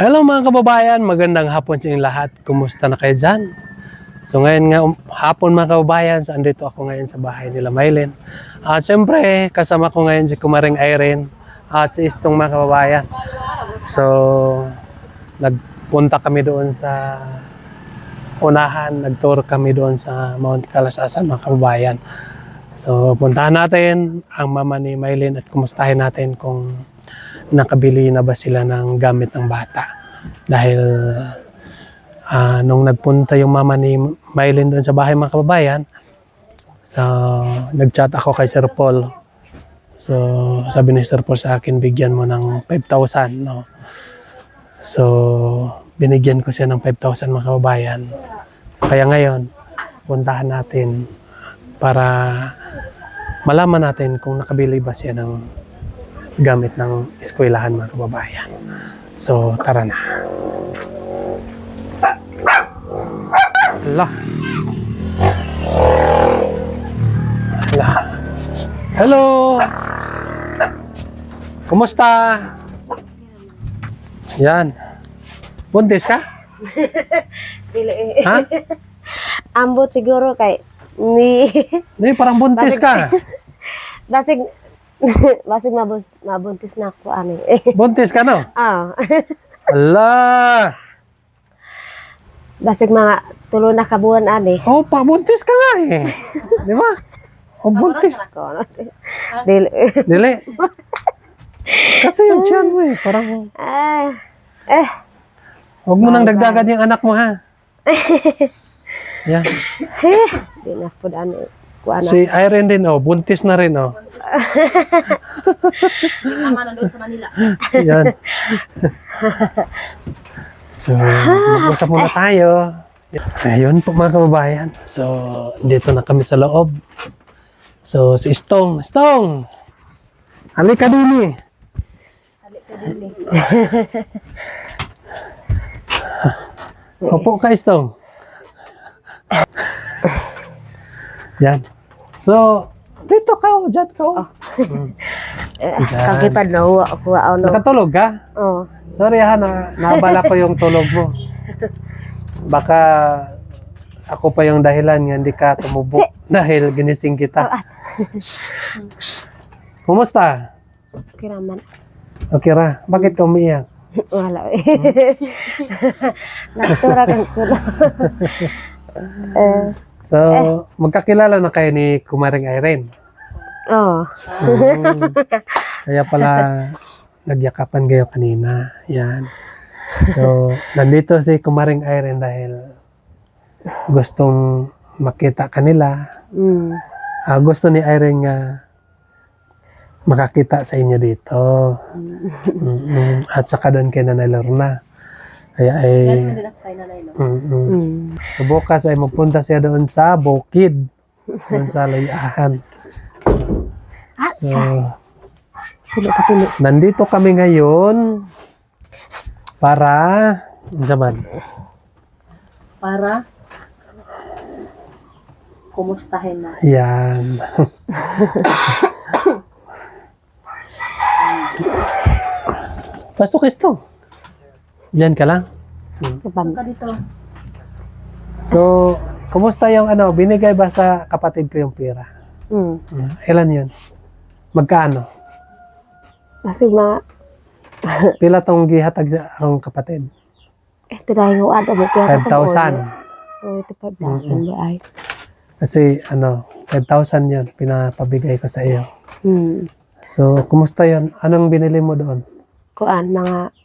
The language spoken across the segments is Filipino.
Hello mga kababayan, magandang hapon sa inyong lahat. Kumusta na kayo dyan? So ngayon nga hapon mga kababayan, so andito ako ngayon sa bahay nila Mylene. At syempre, kasama ko ngayon si Kumaring Irene at si Istong mga kababayan. So nagpunta kami doon sa unahan, nagtour kami doon sa Mount Calasasan mga kababayan. So puntahan natin ang mama ni Mylene at kumustahin natin kung nakabili na ba sila ng gamit ng bata. Dahil nung nagpunta yung mama ni Mylene doon sa bahay mga kababayan, so nagchat ako kay Sir Paul. So sabi ni Sir Paul sa akin, bigyan mo ng 5,000, no? So binigyan ko siya ng 5,000 mga kababayan. Kaya ngayon puntahan natin para malaman natin kung nakabili ba siya ng gamit ng eskwelahan mga kababayan. So tara na. Hala. Hala. Hello. Kumusta? Yan. Buntis ka? Dili. Ha? Ambot siguro kay ni Hindi, parang buntis ka. basig basig mabuntis na ako ani. Buntis ka, no? Ah. Hala. Basig mga tulo na kabuan ani. Oh, buntis ka nga eh. Di ba? Oh, buntis. Dili. Dili. Kasi yung tiyan mo eh, parang huwag mo nang dagdagan yung anak mo, ha? Yan. Di na pud ani kuan. Si Irene din, oh, buntis na rin, oh. Yung ama nandun sa Manila. Yan. So, mag-usap muna tayo. Ayun po mga kababayan. So, dito na kami sa loob. So, si Istong. Istong! Halika din eh. Opo ka, Istong. Yan. So, dito ka, oh, dyan ka. Oh. Kagipad na huwa ako ano. Nakatulog ka? Oh. Sorry ha, naabala ko yung tulog mo. Baka ako pa yung dahilan nga hindi ka tumubo dahil ginising kita. Kumusta? Kiraman. Okay ra. Bakit ka umiiyak? Wala. Naktura kan ko. So, magkakilala na kayo ni Kumaring Irene. Oh. Kaya pala nagyakapan kayo kanina. Yan. So, nandito si Kumaring Irene dahil gustong makita kanila. Gusto ni Irene nga makakita sa inyo dito. At saka doon kay Nanay Lorna. Kaya ay Ganun din ako kay nanay, no? so bukas ay magpunta siya doon sa Bukid. Doon sa Layahan. So, nandito kami ngayon para Para kumustahin na. yan. Pasok ito. Diyan ka lang. Ka dito. So, kumusta yung binigay ba sa kapatid ko yung pera? Ilan yun? Magkano? Basig mga Pila tong gihatag sa akong kapatid? tirahin ko ato mo 5,000. Oh, ito 5,000 ba ay. Kasi 5,000 yun, pinapabigay ko sa iyo. So, kumusta yun? Anong binili mo doon? Kuan mga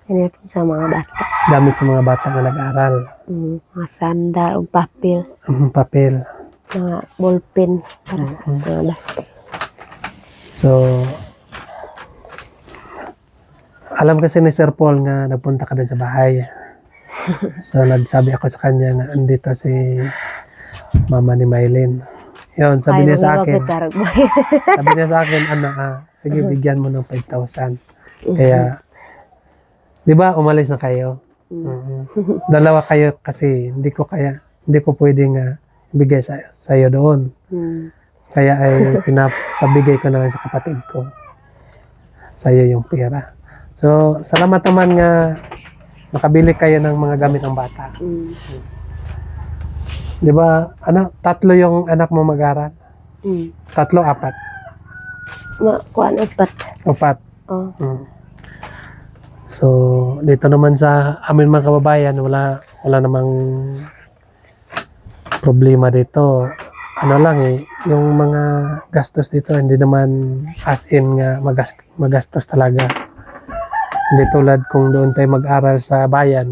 inipon sa mga bata. Gamit sa mga bata na nag-aral. Mga sandal o papel. Papel. Mga ballpen para sa mga bata. So, alam kasi ni Sir Paul nga nagpunta ka din sa bahay. So, nagsabi ako sa kanya na andito si mama ni Mylene. Yun, sabi niya sa akin. Sabi niya sa akin, sige, bigyan mo ng 5,000. Kaya, di ba, umalis na kayo? Dalawa kayo kasi hindi ko pwedeng ibigay sa iyo doon. Kaya ay pinapabigay ko na lang sa kapatid ko. Sa iyo yung pera. So So, salamat naman nga nakabili kayo ng mga gamit ng bata. Di ba, tatlo yung anak mo mag-aral? Tatlo, apat? Kuan upat. Apat. Oh. So, dito naman sa amin mga kababayan, wala namang problema dito. Ano lang yung mga gastos dito, hindi naman as in nga magastos talaga. Hindi tulad kung doon tayo mag-aral sa bayan,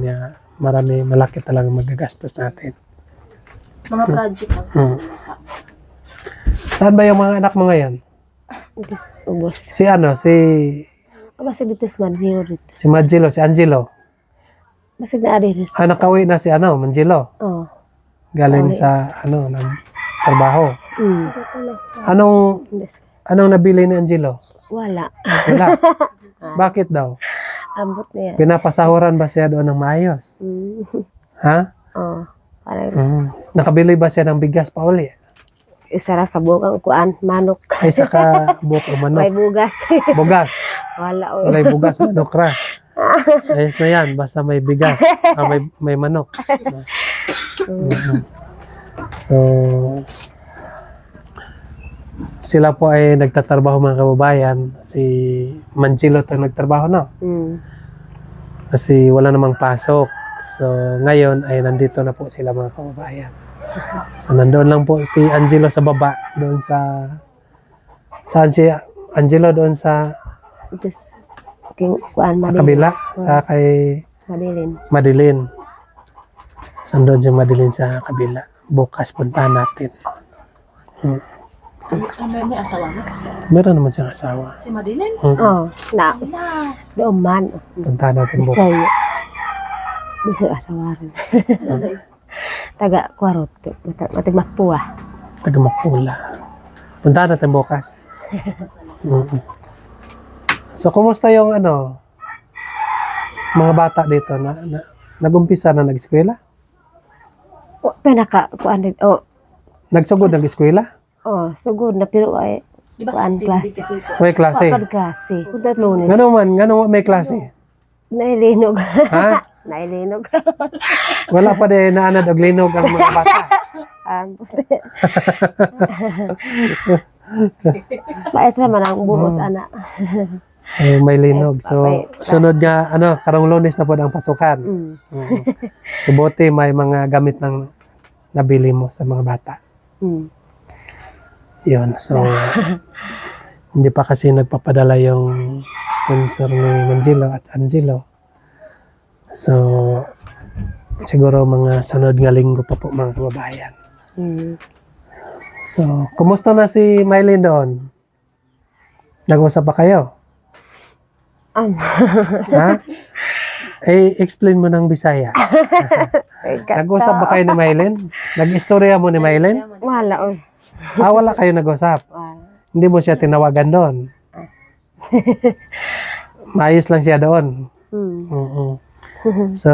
malaki talaga magagastos natin. Mga project ang Saan ba yung mga anak mo ngayon? Itis ubos. Si Basta dito sa Manjilo dito. si Magilo, si Angelo. Basta na adiris. Nakauwi na si Manjilo. Oh. Galing sa ng trabaho. Yes. Anong nabili ni Angelo? Wala. Wala. Bakit daw? Ambot na yan. Pinapasahuran ba siya doon ng maayos? Ha? Oh. Parang Nakabili ba siya ng bigas pa uli? isa ra kabog ang kuan manok. Ay saka buko May manok. bugas. Bugas. Wala o. Walay bugas, manok ra. Ayos na yan, basta may bigas. May manok. So, sila po ay nagtatrabaho mga kababayan. Si Manjilo to nagtrabaho na. Kasi wala namang pasok. So, ngayon ay nandito na po sila mga kababayan. So, nandoon lang po si Angelo sa baba. Doon sa... Saan si Angelo? Doon sa... Just king kuan Sa Madilin. kabila. Sa kay Madilin. Madeline. So, doon si Madeline sa kabila. Bukas puntahan natin. may asawa mo. Meron naman siyang asawa. Si Madeline? Oh, na doon man. Puntahan natin bukas. Bisay. Bisay asawaran. Taga Kwarot. Matig Mapua. Taga Mapula. Puntahan natin bukas. So, kumusta yung mga bata dito nag-umpisa na nag-eskwela? Oh, pinaka kuan dito. Nagsugod nag-eskwela? Oh, sugod na pero ay Di ba kuan suspended klase. kasi ito? May klase. Kuan klase. Kudat Lunes. Gano'n may klase? Nailinog. Ha? Nailinog. Wala pa din naanad og linog ang mga bata. Maestra man ang buot ana. So, may linog. So, sunod nga, karong Lunes na po ang pasukan. So, buti may mga gamit ng nabili mo sa mga bata. Yun. So, hindi pa kasi nagpapadala yung sponsor ni Manjilo at Angelo. So, siguro mga sunod nga linggo pa po mga kababayan. So, kumusta na si Mylene doon? Nag-usap pa kayo? Ha? Explain mo ng Bisaya. Nag-usap ba kayo ni Mylene? Nag-istorya mo ni Mylene? Wala oy. Wala kayo nag-usap. Hindi mo siya tinawagan doon. Maayos lang siya doon. So,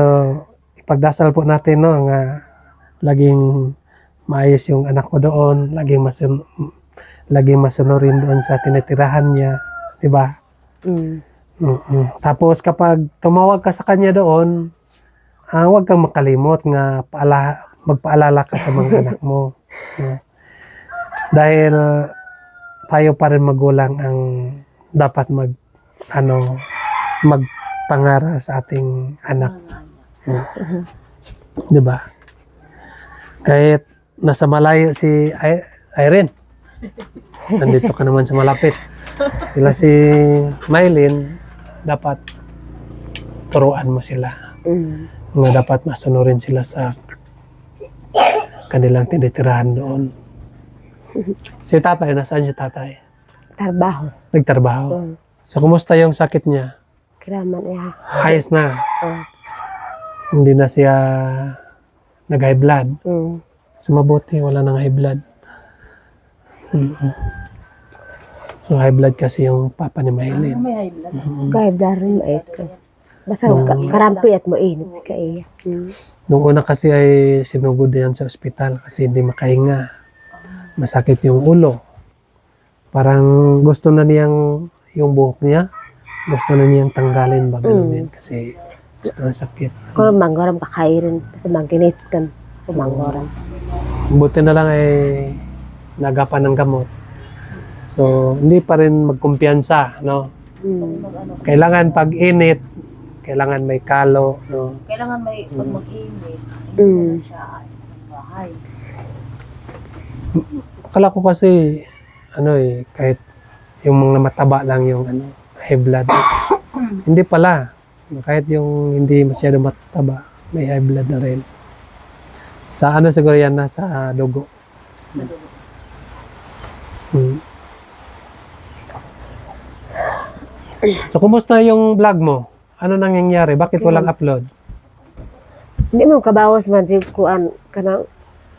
ipagdasal po natin nga laging maayos yung anak ko doon, laging masunurin doon sa tinitirahan niya, 'di ba? Tapos kapag tumawag ka sa kanya doon, huwag kang makalimot nga magpaalala ka sa mga anak mo. Dahil tayo pa rin magulang ang dapat magpangaral sa ating anak. 'Di ba? Kahit nasa malayo si Irene, nandito ka naman sa malapit. Sila si Mylene, dapat turuan mo sila. Nga dapat masunurin sila sa kanilang tinitirahan doon. Si tatay, nasaan si tatay? Trabaho. Nagtrabaho. So, kumusta yung sakit niya? Kiraman niya. Ayos na. Hindi na siya nag-high blood. So, mabuti, wala nang high blood. So, high blood kasi yung papa ni Mylene. May high blood. Kaya darin mait ka. Basta karampi at mainit si kaya. Nung una kasi ay sinugod yan sa ospital kasi hindi makahinga. Masakit yung ulo. Parang gusto na niyang yung buhok niya gusto na niyang tanggalin ba ganun din kasi sobrang sakit. Kung manggoram kakairin. Kasi mangginit kan. Kung manggoram. Buti na lang ay nagapan ng gamot. So, hindi pa rin magkumpiyansa, no? Kailangan pag init, kailangan may kalo, no? Kailangan may pag mag-init, hindi Mm. na siya aalis ng bahay. Akala ko kasi, kahit yung mga mataba lang yung high blood. Hindi pala. Kahit yung hindi masyado mataba, may high blood na rin. Sa siguro yan, nasa dugo. Sa dugo. Hmm. So, kumusta yung vlog mo? Ano nangyayari? Bakit walang upload? Hindi mo kabawas man si kuan kanang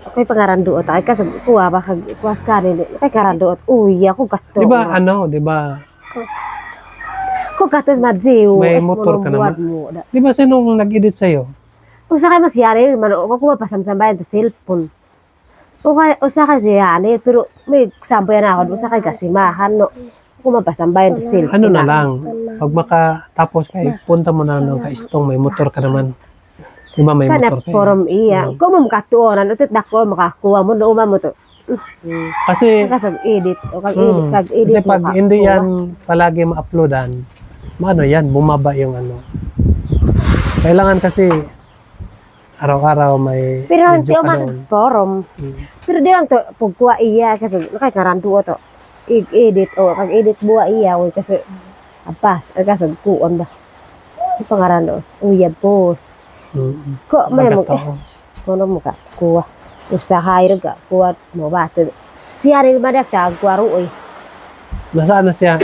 ako'y pangaranduot ay kasi kuha ba kag kuwas ka rin kay karanduot uy ako kato Di ba, di ba, ko katos madziw May motor ka naman? mo di ba sinong nag-edit sa'yo? usa kay masyari man ako kuma pasamsambayan sa cellphone usa kay siyani pero may sambayan ako usa kay kasimahan no kuma pasambayan sa cellphone Ano na lang, pag makatapos kay punta mo na ng kaistong, may motor ka naman. Di ba may kana motor kayo? forum iya ko mo makatuonan utit dako makakuha mo no mo to Kasi, kasag edit o kag edit kasi pag hindi yan palagi ma-uploadan, yan, bumaba yung Kailangan kasi araw-araw may pero video hindi ka man doon. forum pero di lang to pagkuha iya kasi nakay karanduo to edit o kag edit buwa iya oy kasi apas kasi kuon ba pangaran uyab post ko may mo kono mo ka kuha usahay ka kuha mo ba to siya rin madak ta kuha oy Nasaan na siya?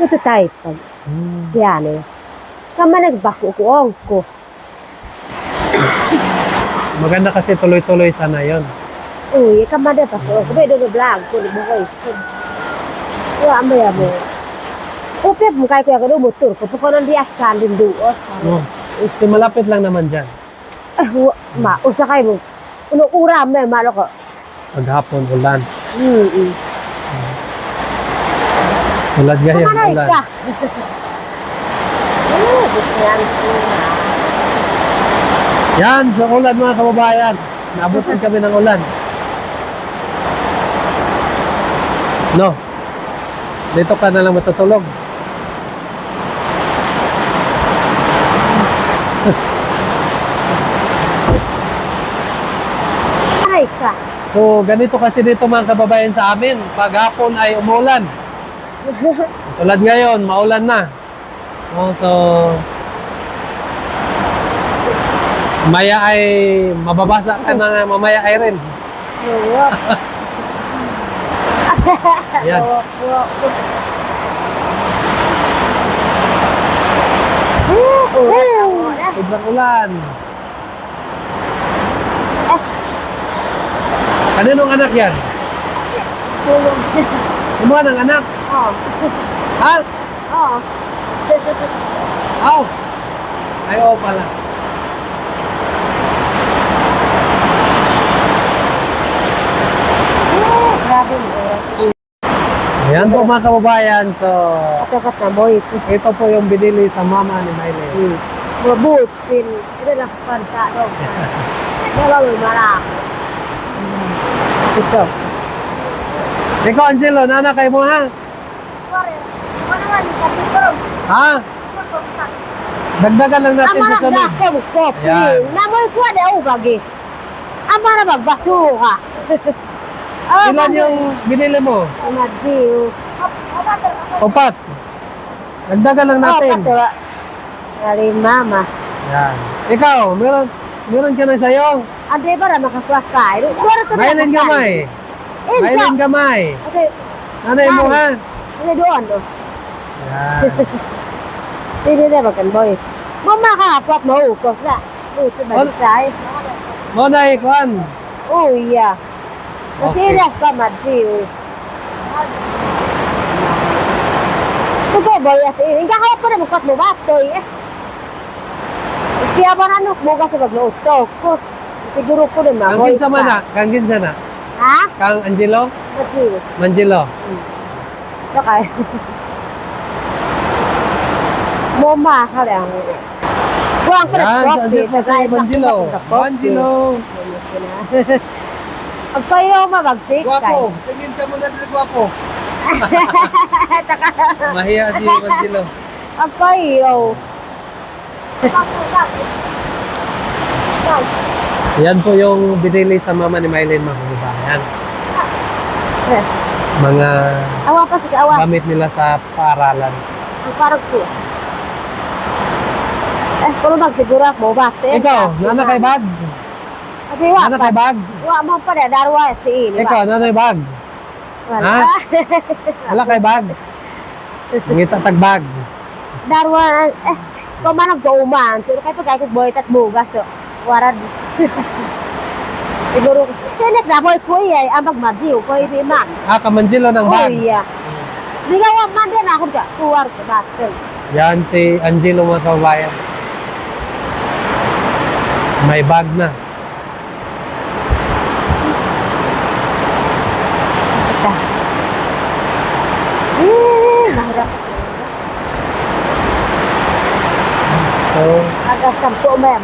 ito type pag siya ni kama nagbako ko ko Maganda kasi tuloy-tuloy sana yon. uy kama da pa ko be do vlog ko mo koy wa amay mo Upep mo kay kuya ko do motor ko ko nang diakan din duot Kasi malapit lang naman dyan. usa kay mo uno uram na malo ko Maghapon, ulan. mm Ulan ngayon, Kumanay ulan. ka. Gusto yan. Yan, sa ulan mga kababayan. Naabutan kami ng ulan. No. Dito ka na lang matutulog. Kumanay ka. So, ganito kasi dito mga kababayan sa amin. Pag hapon ay umulan. Tulad ngayon, maulan na. So, mamaya ay mababasa ka na mamaya ay rin. Yan. Sobrang ulan. Kaninong anak yan? Kumuha ng anak? Ha? Aw! Ay, oo pala. Grabe mo. Ayan po mga kababayan. So, Katakat na boy. ito po yung binili sa mama ni Miley. Mabutin. Ito lang kanta. Wala mo marang. Ito. Ikaw, Angelo, nanakay mo ha? Ha? Dagdagan lang natin sa sunod. Ayan. Namoy ko na ubagi. Ama na magbasuka. Ilan yung binili mo? Magsiyo. Upat. Dagdagan lang natin. Dari mama. Yan. Ikaw, meron ka na sa'yo? Andre para makakuha ka. Maylin gamay. Maylin gamay. Kasi, Nanay mo ha? ano doon? Yan. Sino na bagan boy? Mama kahapot mo ukos na. Ito ba size? Mo na ikuan. Oh iya. Okay. Serious pa madsi. Tugo boy as ini. Nga ka pa na mukot mo batoy eh. Kaya ba nanok mo kasi magluto ko. Siguro ko din mamoy. Kangin sa mana? Kangin sa na? Ha? Kang Angelo? Madsi. Manjelo? Okay. Moma ka lang. Buang pa Yan, na saan siya pa sa Banjilo? Banjilo! Pag kayo mabagsik Guwapo! Tingin ka muna dito, guwapo! Mahiya si Banjilo. Pag kayo. Yan po yung binili sa mama ni Mylene, mga kababayan. Mga Awa pa sa awa. gamit nila sa paaralan. Ang parang ko. Kung magsiguro mo ba? Ikaw, nana kay bag? Kasi wa Nana pa. kay bag? Wa mo pa na darwa at si ini. Ikaw, nana kay bag? Wala. Ha? Wala kay bag? Ngita tag bag. Darwa kung man nagkauman, sino kayo pagkakit boy at bugas to. Warad. Siguro, sinek na boy kuya, ang magmadjiw, kuya si man. Kamanjilo ng bag. Kuya. Di ka wa man din ako ka, kuwar ka battle. Yan si Angelo, mga kababayan. May bag na. Ika. Mahirap kasi. So, Aga 10 ma'am.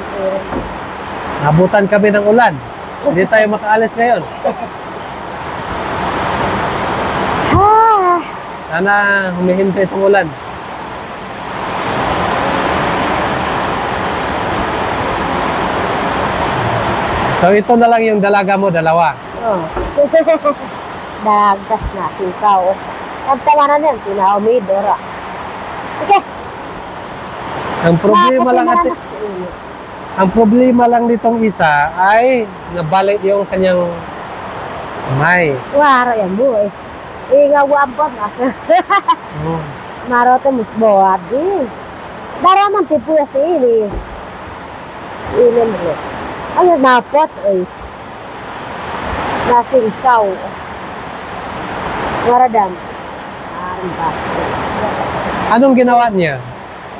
nabutan kami ng ulan. Hindi tayo makaalis ngayon. Ha! Sana humihinto itong ulan. So ito na lang yung dalaga mo, dalawa. Oh. Dagas na, sikaw. Ang tawanan yan, sinaumi, Dora. Okay. Ang problema lang at ang problema lang nitong isa ay nabalik yung kanyang kamay. Waro yan mo eh. Ingawa ba nasa. Oh. Marote musboad eh. Daraman tipu ya si ini. Si ini mo. Ay, napot eh. Nasingkaw. Maradam. Ang bakit. Anong ginawa niya?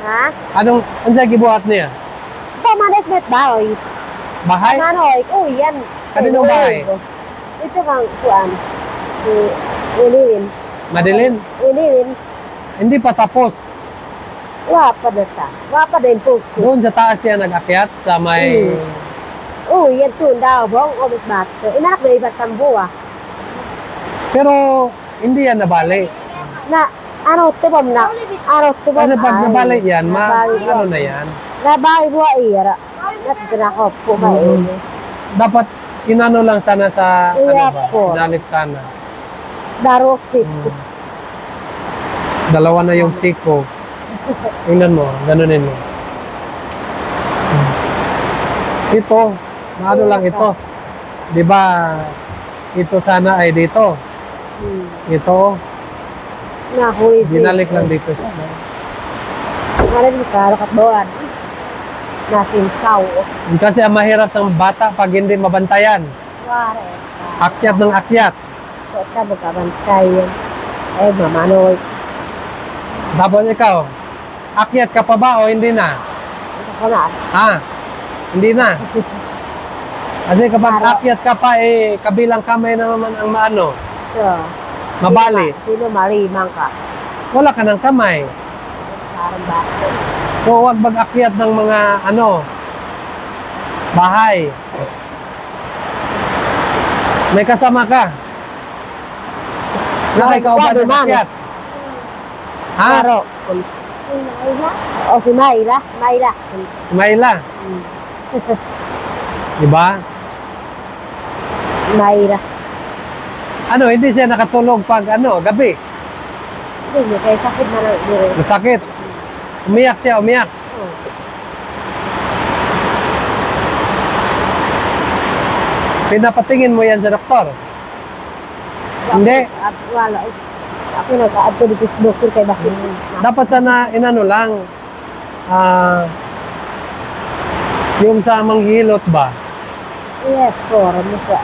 Ha? Anong gibuhat niya? Pamanit-met ba oy? Bahay? Ano oy? Oh, yan. Kaninong bahay? Ito kang kuan. Si Wilin. Madeline? Wilin. Hindi pa tapos. Wapa data. Wapa din po si. Doon sa taas siya nag-akyat sa may... Oh, yan to daw bong obis bat. Inanak na ibat tambuwa. Pero hindi yan nabali. Na ano tubam na. Ano tubam. Kasi pag nabali yan, Nabali ano na yan? Nabali mo ira. Natira ko po ba Dapat inano lang sana sa... Iya Ano ba? po. Inalik sana. Darok si. Dalawa na yung siko. Tingnan mo, ganunin mo. Ito, ano lang ito. 'Di ba? Ito sana ay dito. Ito, Nahuwi. binalik lang dito sana. Maraming karakat doon. Nasingkaw. Kasi ang mahirap sa bata pag hindi mabantayan. Ware. Akyat ng akyat. Kota magkabantay yan. Eh, mamanoy. Tapos ikaw, akyat ka pa ba o hindi na? Ito ko na. Ha? Hindi na. Kasi kapag akyat ka pa, kabilang kamay na naman ang maano. So, Mabali. Sino malimang ka? Wala ka ng kamay. Parang bakit? So, huwag mag-akyat ng mga, bahay. May kasama ka. Nakay ka ba ng akyat? Ha? Klaro. O si Mayla. Mayla. Si Mayla. Diba? Mayla. Hindi siya nakatulog pag, gabi. Hindi niya kaya sakit na lang dito. Masakit. Umiyak siya, umiyak. Pinapatingin mo yan sa doktor. Hindi. At wala. Ako nag-aadto dito sa doktor kay Basin. Dapat sana, lang, yung sa manghihilot ba? Yeah, for mo sa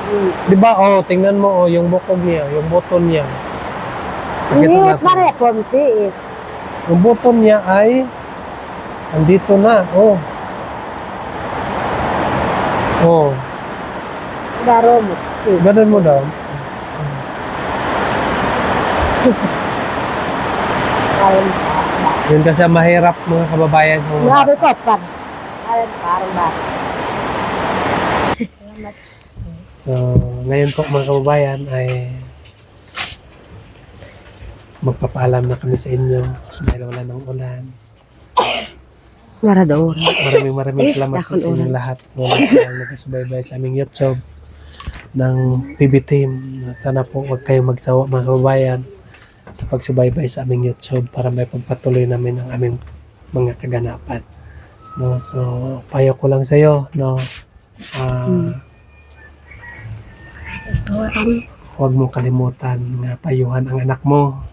Di ba, tingnan mo, yung bukog niya, yung buton niya. Hindi Nakita mo natin. na po si Yung buton niya ay, andito na, Daro mo si. ganun mo daw. Ayun. Yun kasi ang mahirap mga kababayan sa mga Grabe ko, pan. Parang ba? So, ngayon po mga kababayan ay magpapaalam na kami sa inyo dahil wala ng ulan. Marador. Maraming salamat po sa inyong lahat po na nagsubaybay sa aming YouTube ng PB Team. Sana po huwag kayo magsawa mga kababayan sa pagsubaybay sa aming YouTube para may pagpatuloy namin ang aming mga kaganapan. No, so payo ko lang sa iyo, no. Huwag mo kalimutan na payuhan ang anak mo.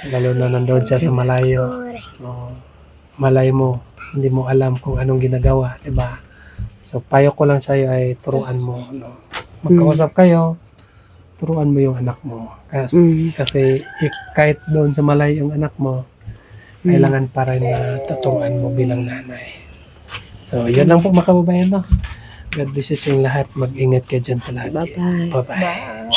Lalo na nandoon siya sa malayo. No, malay mo, hindi mo alam kung anong ginagawa, di ba? So payo ko lang sa iyo ay turuan mo, no. Magkausap kayo, turuan mo yung anak mo. Kasi kahit doon sa malayo yung anak mo, kailangan pa rin na tuturuan mo bilang nanay. So, yun lang po mga kababayan, no? God bless you sa inyong lahat. Mag-ingat kayo dyan palagi. Bye-bye. Bye-bye.